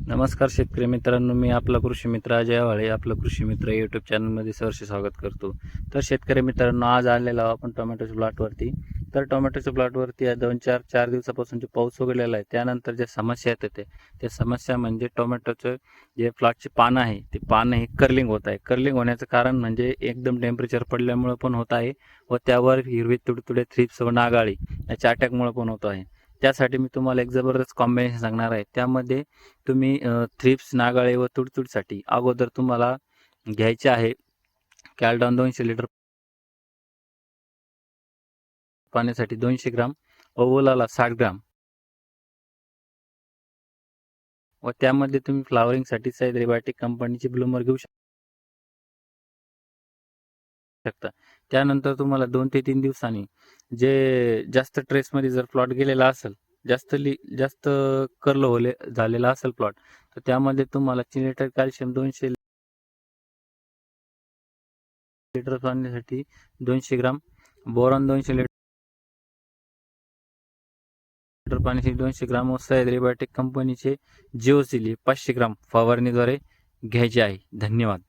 नमस्कार शेतकरी मित्रांनो, मी आपला कृषी मित्र अजय आवाळे आपलं कृषी मित्र यूट्यूब चॅनलमध्ये सहर्ष स्वागत करतो. तर शेतकरी मित्रांनो, आज आलेलो आहोत आपण टोमॅटोच्या प्लॉटवरती. तर टोमॅटोच्या प्लॉटवरती 2-4 दिवसापासून जे पाऊस उघडलेला आहे, त्यानंतर ज्या समस्या येतात त्या समस्या म्हणजे टोमॅटोचं जे प्लॉटची पानं आहे ते पानं हे कर्लिंग होत आहे. कर्लिंग होण्याचं कारण म्हणजे एकदम टेम्परेचर पडल्यामुळं पण होत आहे व त्यावर हिरवे तुडतुडे, थ्रिप्स व नागाळी याच्या अटॅकमुळे पण होत आहे. त्यासाठी मी तुम्हाला एक जबरदस्त कॉम्बिनेशन सांगणार आहे. त्यामध्ये तुम्ही थ्रिप्स, नागाळे व तुडतुडीसाठी अगोदर तुम्हाला घ्यायचे आहे कॅल्डॉन 200 लिटर पाण्यासाठी 200 ग्राम व ओलाला 60 ग्राम व त्यामध्ये तुम्ही फ्लॉवरिंगसाठी सह्याद्री बायोटेक कंपनीची ब्लूमर घेऊ शकता. त्यानंतर तुम्हाला 2 ते 3 दिवसांनी जे जास्त ट्रेसमध्ये जर प्लॉट गेलेला असेल, जास्त कर्ल झालेला असेल प्लॉट, तर त्यामध्ये तुम्हाला चिनेटेड कॅल्शियम 200 लिटर पाण्यासाठी 200 ग्राम, बोरॉन 200 लिटर पाण्यासाठी 200 ग्राम व सह्याद्री बायोटेक कंपनीचे जिओसिली 500 ग्राम फवारणीद्वारे घ्यायचे आहे. धन्यवाद.